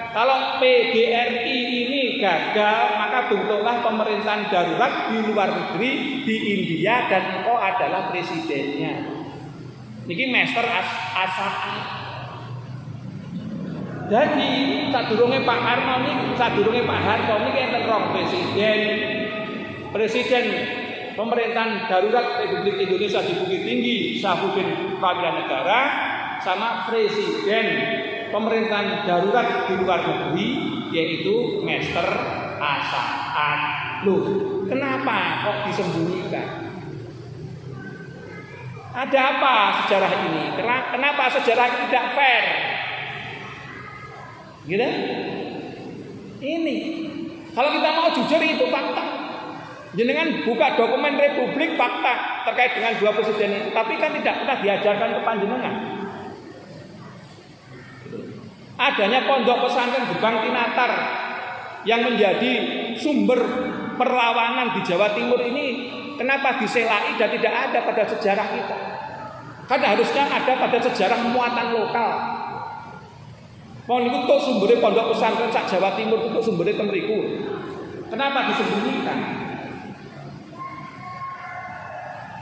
Kalau PDRI ini gagal, maka bentuklah pemerintahan darurat di luar negeri di India dan engkau adalah presidennya. Niki Mr. Asaad. Jadi sadurunge Pak Karno niki, sadurunge Pak Harto niki enten rong presiden pemerintahan darurat Republik Indonesia di Bukit Tinggi, Safrudin Prawira Negara, sama presiden pemerintahan darurat di luar negeri yaitu Mr. Asaad. Loh, kenapa kok disembunyikan? Ada apa sejarah ini? Kenapa sejarah ini tidak fair? Gitu? Ini. Kalau kita mau jujur itu fakta. Jenengan buka dokumen Republik fakta terkait dengan dua presiden itu, tapi kan tidak pernah diajarkan ke panjenengan. Adanya pondok pesantren Gebang Tinatar yang menjadi sumber perlawanan di Jawa Timur ini, kenapa diselai dan tidak ada pada sejarah kita? Karena harusnya ada pada sejarah muatan lokal. Mohon itu tuh sumbernya pondok pesantren sak Jawa Timur itu sumbernya temeriku. Kenapa disembunyikan?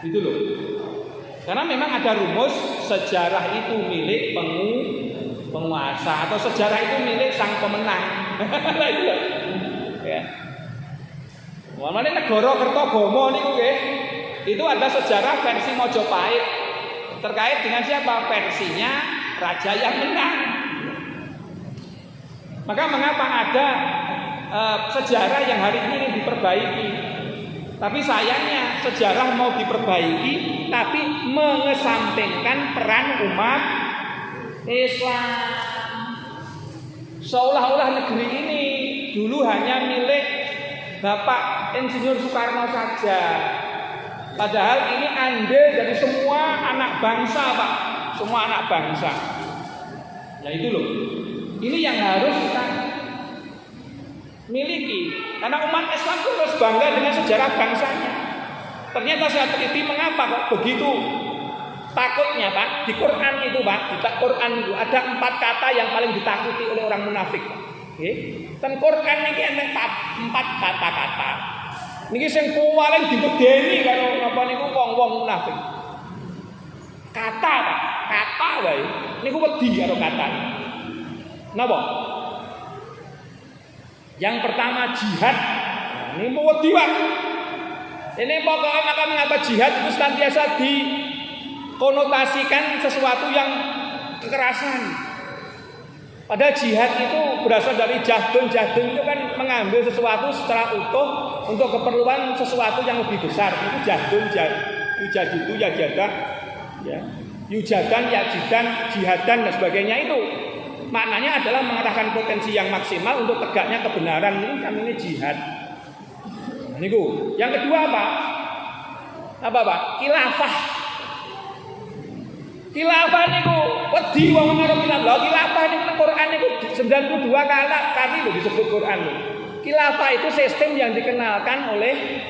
Itu loh. Karena memang ada rumus sejarah itu milik penguasa atau sejarah itu milik sang pemenang. Ya. Mulane negara Kertogomo niku nggih, itu ada sejarah versi Mojopahit terkait dengan siapa? Versinya raja yang menang. Maka mengapa ada sejarah yang hari ini diperbaiki? Tapi sayangnya sejarah mau diperbaiki tapi mengesampingkan peran umat Islam. Seolah-olah negeri ini dulu hanya milik Bapak Insinyur Soekarno saja. Padahal ini andil dari semua anak bangsa, Pak. Semua anak bangsa. Ya itu loh. Ini yang harus kita miliki. Karena umat Islam itu harus bangga dengan sejarah bangsanya. Ternyata saya teliti mengapa kok begitu takutnya, Pak. Di Quran itu, Pak, di Quran itu ada 4 kata yang paling ditakuti oleh orang munafik. Oke. Dan Quran ini ada 4 kata-kata. Niki sing paling dibedeni karo napa niku wong-wong munafik. Kata, Pak. Kata wae. Niku wedi karo kata. Napa? Yang pertama jihad. Ini mau wedi, Pak. Ini pokoknya maka mengapa jihad itu senantiasa dikonotasikan sesuatu yang kekerasan. Padahal jihad itu berasal dari jahdun. Jahdun itu kan mengambil sesuatu secara utuh untuk keperluan sesuatu yang lebih besar. Itu jahdun, yujahidu, yajadah, ya. Yujadan, yajidan, jihadan dan sebagainya itu. Maknanya adalah mengarahkan potensi yang maksimal untuk tegaknya kebenaran. Ini namanya jihad. Niku. Yang kedua apa? Apa, Pak? Khilafah. Khilafah niku wedi wong karo khilafah. Khilafah niku Quran niku 92 kali lho disebut Quran lho. Khilafah itu sistem yang dikenalkan oleh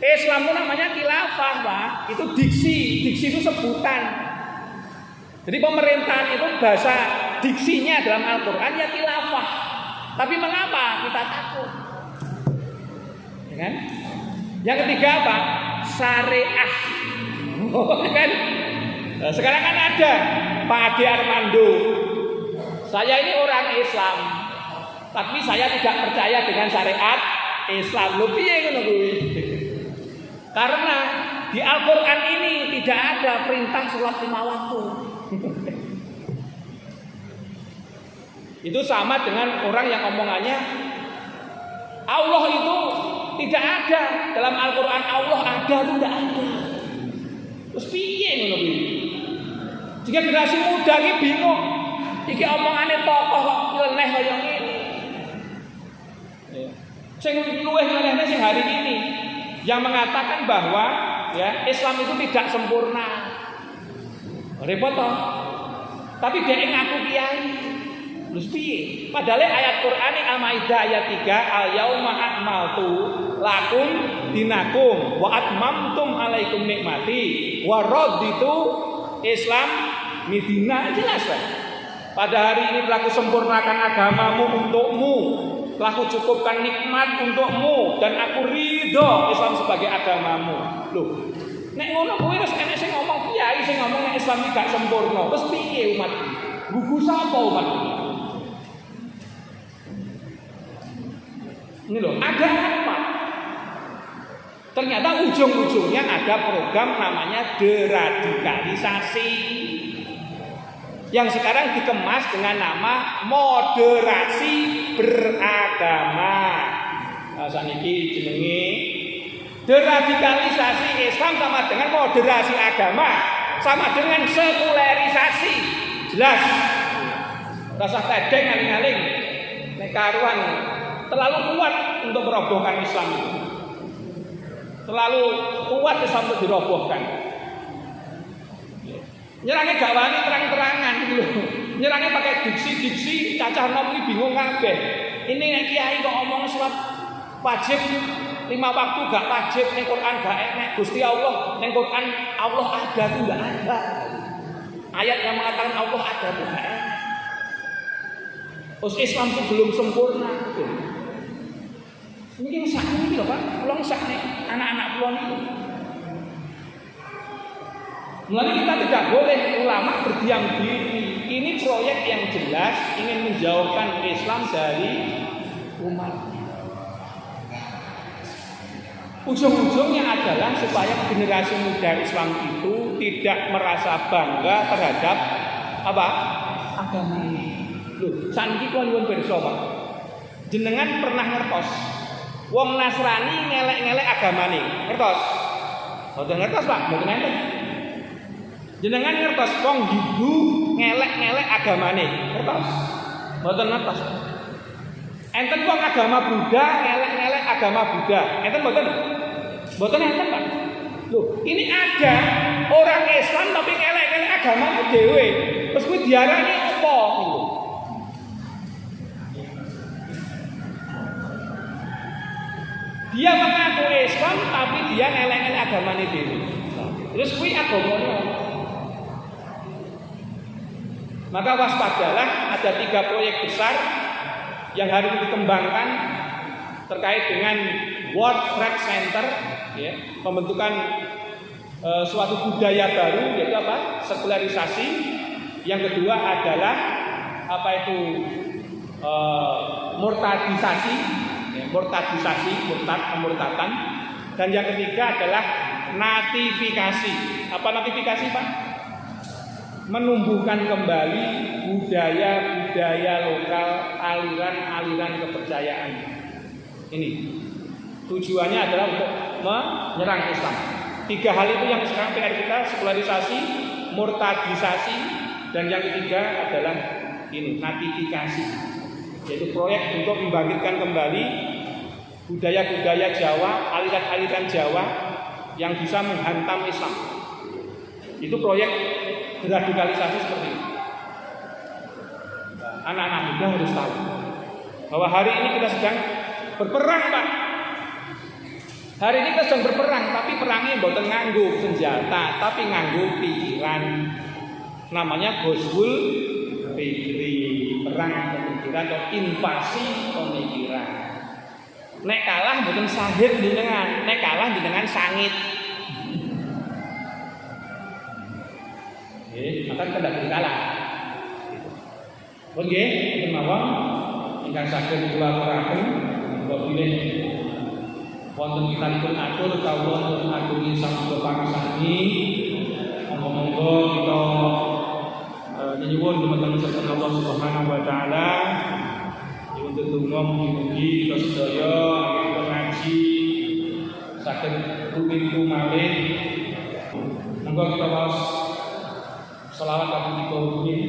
Islam, itu namanya khilafah, Pak. Itu diksi itu sebutan. Jadi pemerintahan itu bahasa diksinya dalam Al-Quran ya khilafah. Tapi mengapa kita takut? Ya kan? Yang ketiga apa? Syariah. Kan? Nah, sekarang kan ada Pak Ade Armando. Saya ini orang Islam, tapi saya tidak percaya dengan syariat Islam. Lho piye ngono kuwi? Karena di Al-Quran ini tidak ada perintah sholat 5 waktu. Itu sama dengan orang yang omongannya Allah itu tidak ada. Dalam Al-Quran Allah ada itu tidak ada. Terus piye ngono kuwi? Jika generasi muda iki bingung, iki omongane tokoh kok nyeleneh kaya ngene. Sing luwih nyeleneh sing hari ini yang mengatakan bahwa ya Islam itu tidak sempurna. Repot toh. Tapi dia ngaku kiai. Terus piye? Padahal ayat Quran Al-Maidah ayat 3, al-yauma akmaltu lakum dinakum wa atmamtum alaikum nikmati wa raditu Islam midina. Jelas kan? Pada hari ini telah kusempurnakan agamamu untukmu, telah kucukupkan nikmat untukmu, dan aku ridho Islam sebagai agamamu. Loh, nek ngono kuwi wis enek sing ngomong kiai sing ngomong nek Islam iki gak sempurna. Terus piye umat? Gugu sapa umat? Ini loh, ada apa? Ternyata ujung-ujungnya ada program namanya deradikalisasi yang sekarang dikemas dengan nama moderasi beragama. Nah, saniki jenenge Deradikalisasi Islam sama dengan moderasi agama, sama dengan sekularisasi. Jelas. Rasa tedeng aling-aling nek karuan terlalu kuat untuk merobohkan Islam itu. Terlalu kuat Islam untuk dirobohkan. Nyerangnya gak wani terang-terangan gitu loh. Nyerangnya pakai diksi-diksi cacah nom ini bingung kabeh. Ini nek kiai kok ngomong salat wajib 5 waktu gak wajib, ning Quran gak enek. Gusti Allah, ning Quran Allah ada tuh gak ada. Ayat yang mengatakan Allah ada tuh gak enek. Terus Islam itu belum sempurna gitu. Mungkin sak ini loh Pak, pulang sak nih anak-anak pulang itu. Mulai kita tidak boleh ulama berdiam diri. Ini proyek yang jelas ingin menjauhkan Islam dari umat. Ujung-ujungnya adalah supaya generasi muda Islam itu tidak merasa bangga terhadap apa? Agama ini. Loh, saniki kula nyuwun pirsa, Pak. Jenengan pernah ngertos wong Nasrani ngelek-ngelek agamane. Ngertos? Mboten ngertos, Pak, mboten enten. Jenengan ngertos wong Hindu ngelek-ngelek agamane. Ngertos? Mboten ngertos. Enten wong agama Buddha ngelek-ngelek agama Buddha. Enten mboten? Mboten enten, Pak. Loh, ini ada orang Islam tapi ngelek-ngelek agamane dhewe. Terus kuwi diarani apa? Dia mengaku Islam tapi dia ngelek-ngelek agamane dhewe. Terus kuwi agamane apa? Maka waspadalah, ada 3 proyek besar yang hari ini dikembangkan terkait dengan World Trade Center, ya, pembentukan suatu budaya baru, yaitu apa? Sekularisasi. Yang kedua adalah apa itu murtadisasi, ya, pemurtatan. Dan yang ketiga adalah natifikasi. Apa natifikasi, Pak? Menumbuhkan kembali budaya-budaya lokal, aliran-aliran kepercayaan. Ini tujuannya adalah untuk menyerang Islam. 3 hal itu yang sekarang PR kita, sekularisasi, murtadisasi, dan yang ketiga adalah ini, natifikasi. Yaitu proyek untuk membangkitkan kembali budaya-budaya Jawa, aliran-aliran Jawa yang bisa menghantam Islam. Itu proyek deradikalisasi seperti itu. Anak-anak muda harus tahu bahwa hari ini kita sedang berperang, Pak. Hari ini kita sedang berperang, tapi perangnya bukan nganggo senjata, tapi nganggo pikiran. Namanya Ghazwul Fikri, perang pemikiran atau invasi pemikiran. Nek kalah bukan sahid jenengan, nek kalah jenengan sangit. Maka kita tidak kalah. Oke, mawon ingkang saged kula aturaken kula pilih wonten kitanipun atur kawula untuk agungi sabda pangsani. Monggo-monggo kita nyuwun dumateng Allah Subhanahu wa taala untuk donga mugi-mugi kita sedaya ngaji saged rumiyin malih. Monggo kita waos selawat kabeh dikumpulin.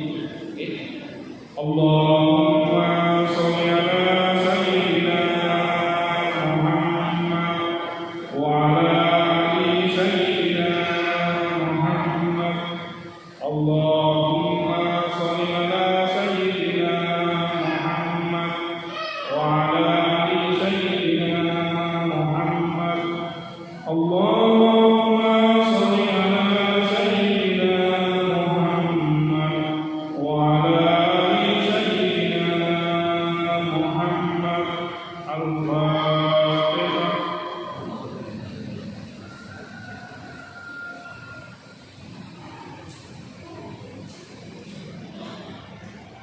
Nggih. Allahumma sholli ala sayyidina Muhammad wa ala ali sayyidina Muhammad. Allahumma sholli ala sayyidina Muhammad wa ala ali sayyidina Muhammad. Allahumma sholli ala sayyidina Muhammad wa ala ali sayyidina Muhammad. Al-Fatihah.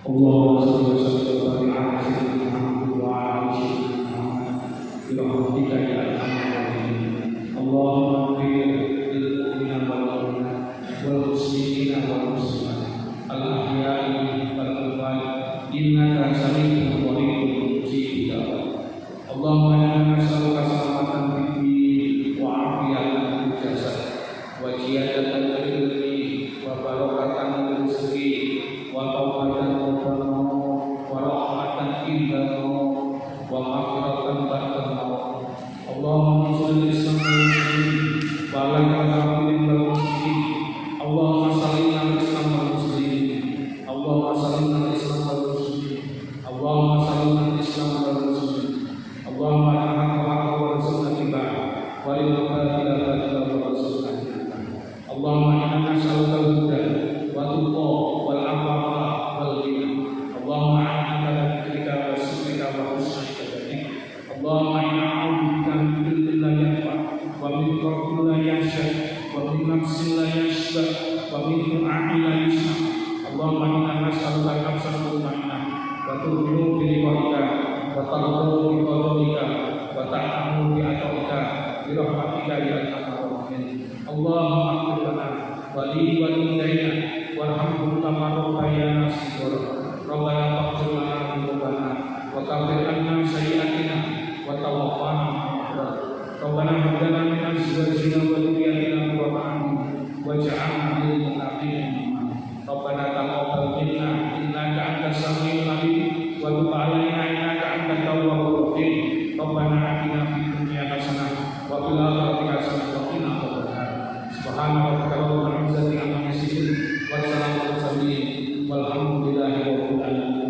Allahumma sholli wa sallim ala sayyidina Muhammad wa ala ali sayyidina Muhammad. Bi rahmatika ya arhamar rahimin. Allahumma ighfir lil mu'minina wal mu'minat wal muslimina wal muslimat al ahya'i wal amwat innaka sami'un qaribun mujibud da'wat. Allahumma ومغفرة بعد الموت اللهم انصر الإسلام والمسلمين وعلى الكافرين والمشركين اللهم سلمنا الإسلام والمسلمين اللهم سلمنا الإسلام والمسلمين اللهم سلمنا الإسلام والمسلمين اللهم أرحمنا وحق ورسولنا اتباعه وللباطل باطلا ورسولنا اللهم إنا نسألك الهدى والتقى والعفاف والغنى اللهم أعنا على ذكرك وشكرك وحسن عبادتك اللهم إنا نعوذ بك من علم لا ينفع ومن قلب لا يخشع ومن نفس لا يشبع ومن دعاء لا يسمع اللهم إنا نسألك نفسا مطمئنة وتؤمن برضاك وترضى بقضائك وتعلم بعطائك برحمتك يا أرحم الراحمين اللهم اغفر لنا ولوالدينا وارحمهم كما ربيانا صغارا ربنا فاغفر لنا ذنوبنا وكفر عنا سيئاتنا وتوفنا مع الأبرار ربنا هب لنا من أزواجنا وذرياتنا قرة أعين واجعلنا للمتقين إماما ربنا تقبل منا إنك أنت السميع العليم وتب علينا إنك أنت التواب الرحيم ربنا آتنا في الدنيا حسنة وفي الآخرة حسنة وقنا عذاب النار سبحان ربك رب العزة عما يصفون وسلام على المرسلين والحمد لله رب العالمين.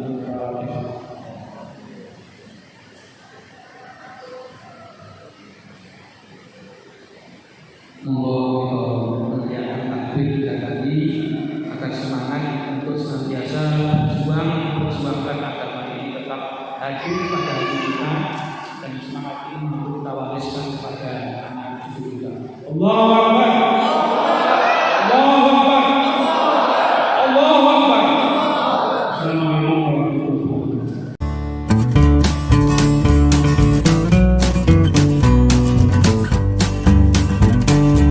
Monggo kegiatan takbir dan tadi akan semangat untuk senantiasa berjuang memperjuangkan agama ini tetap hadir pada hati kita dan semangat ini untuk kita wariskan kepada anak cucu kita. Allah